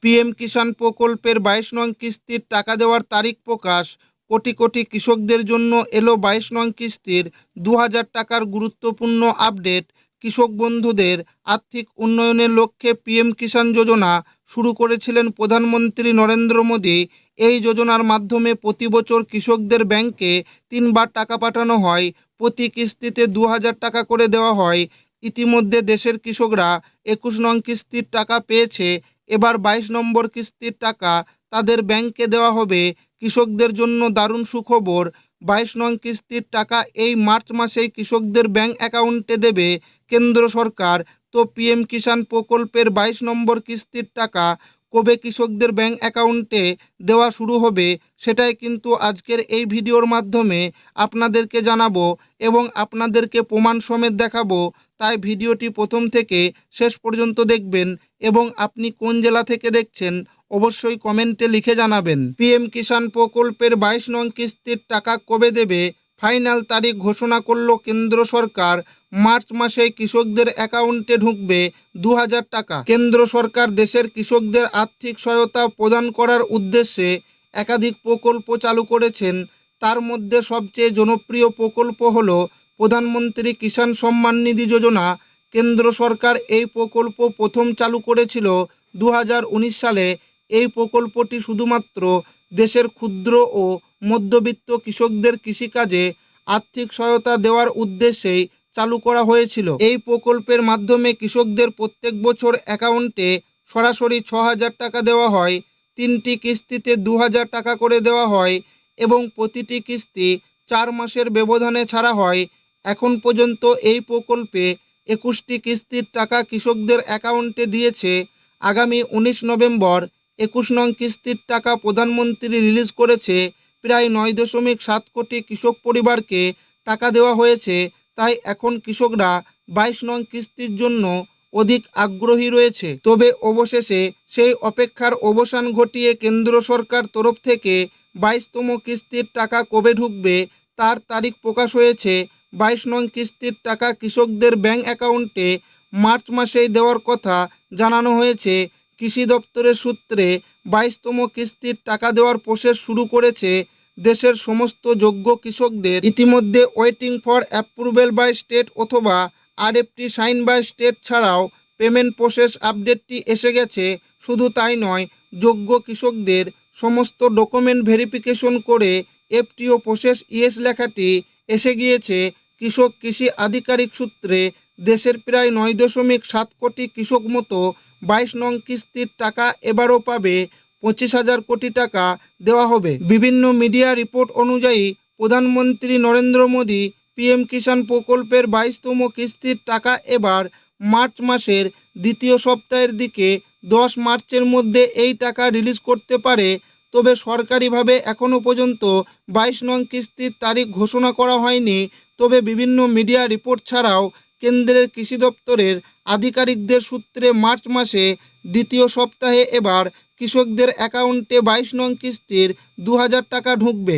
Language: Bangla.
পিএম কিষাণ প্রকল্পের 22 নং কিস্তির টাকা দেওয়ার তারিখ প্রকাশ। কোটি কোটি কৃষকদের জন্য এলো 22 নং কিস্তির 2000 টাকার গুরুত্বপূর্ণ আপডেট। কৃষক বন্ধুদের আর্থিক উন্নয়নের লক্ষ্যে পিএম কিষাণ যোজনা শুরু করেছিলেন প্রধানমন্ত্রী নরেন্দ্র মোদী। এই যোজনার মাধ্যমে প্রতি বছর কৃষকদের ব্যাংকে 3বার টাকা পাঠানো হয়। প্রতি কিস্তিতে 2000 টাকা করে দেওয়া হয়। ইতিমধ্যে দেশের কৃষকরা 21 নং কিস্তির টাকা পেয়েছে। এবার 22 নম্বর কিস্তির টাকা তাদের ব্যাংকে দেওয়া হবে। কৃষকদের জন্য দারুণ সুখবর। 22 নং কিস্তির টাকা এই মার্চ মাসেই কৃষকদের ব্যাংক অ্যাকাউন্টে দেবে কেন্দ্র সরকার। তো পিএম কিষাণ প্রকল্পের 22 নম্বর কিস্তির টাকা কবে কৃষকদের ব্যাংক অ্যাকাউন্টে দেওয়া শুরু হবে সেটাই কিন্তু আজকের এই ভিডিওর মাধ্যমে আপনাদেরকে জানাবো এবং আপনাদেরকে প্রমাণ সমেত দেখাবো। তাই ভিডিওটি প্রথম থেকে শেষ পর্যন্ত দেখবেন এবং আপনি কোন জেলা থেকে দেখছেন অবশ্যই কমেন্টে লিখে জানাবেন। পিএম কিষাণ প্রকল্পের 22 নং কিস্তির টাকা কবে দেবে ফাইনাল তারিখ ঘোষণা করল কেন্দ্র সরকার। মার্চ মাসে কৃষকদের অ্যাকাউন্টে ঢুকবে 2000 টাকা। কেন্দ্র সরকার দেশের কৃষকদের আর্থিক সহায়তা প্রদান করার উদ্দেশ্যে একাধিক প্রকল্প চালু করেছেন। তার মধ্যে সবচেয়ে জনপ্রিয় প্রকল্প হল প্রধানমন্ত্রী কিষাণ সম্মান নিধি যোজনা। কেন্দ্র সরকার এই প্রকল্প প্রথম চালু করেছিল 2019 সালে। এই প্রকল্পটি শুধুমাত্র দেশের ক্ষুদ্র ও মধ্যবিত্ত কৃষকদের কৃষিকাজে আর্থিক সহায়তা দেওয়ার উদ্দেশ্যেই চালু করা হয়েছিল। এই প্রকল্পের মাধ্যমে কৃষকদের প্রত্যেক বছর অ্যাকাউন্টে সরাসরি 6000 টাকা দেওয়া হয়। 3টি কিস্তিতে 2000 টাকা করে দেওয়া হয় এবং প্রতিটি কিস্তি 4 মাসের ব্যবধানে ছাড়া হয়। এখন পর্যন্ত এই প্রকল্পে 21টি কিস্তির টাকা কৃষকদের অ্যাকাউন্টে দিয়েছে। আগামী 19 নভেম্বর 21 নং কিস্তির টাকা প্রধানমন্ত্রী রিলিজ করেছে। প্রায় 9.7 কোটি কৃষক পরিবারকে টাকা দেওয়া হয়েছে। তাই এখন কৃষকরা 22 নং কিস্তির জন্য অধিক আগ্রহী রয়েছে। তবে অবশেষে সেই অপেক্ষার অবসান ঘটিয়ে কেন্দ্র সরকার তরফ থেকে 22তম কিস্তির টাকা কবে ঢুকবে তার তারিখ প্রকাশ হয়েছে। 22 নং কিস্তির টাকা কৃষকদের ব্যাংক অ্যাকাউন্টে মার্চ মাসেই দেওয়ার কথা জানানো হয়েছে। কৃষি দপ্তরের সূত্রে 22তম কিস্তির টাকা দেওয়ার প্রসেস শুরু করেছে দেশের সমস্ত যোগ্য কৃষকদের। ইতিমধ্যে waiting for approval by state অথবা আরএফটি সাইন বাই স্টেট ছাড়াও পেমেন্ট প্রসেস আপডেটটি এসে গেছে। শুধু তাই নয়, যোগ্য কৃষকদের সমস্ত ডকুমেন্ট ভেরিফিকেশন করে এফটিও প্রসেস ইয়েস লেখাটি এসে গিয়েছে। কৃষক কৃষি আধিকারিক সূত্রে দেশের প্রায় 9.7 কোটি কৃষক মতো 22 নং কিস্তির টাকা এবারও পাবে। 25,000 কোটি টাকা দেওয়া হবে। বিভিন্ন মিডিয়া রিপোর্ট অনুযায়ী প্রধানমন্ত্রী নরেন্দ্র মোদী পিএম কিষাণ প্রকল্পের 22তম কিস্তির টাকা এবার মার্চ মাসের দ্বিতীয় সপ্তাহের দিকে 10 মার্চের মধ্যে এই টাকা রিলিজ করতে পারে। তবে সরকারিভাবে এখনও পর্যন্ত 22 নং কিস্তির তারিখ ঘোষণা করা হয়নি। তবে বিভিন্ন মিডিয়া রিপোর্ট ছাড়াও কেন্দ্রের কৃষি দপ্তরের আধিকারিকদের সূত্রে মার্চ মাসে দ্বিতীয় সপ্তাহে এবার কৃষকদের অ্যাকাউন্টে 22 নং কিস্তির 2000 টাকা ঢুকবে।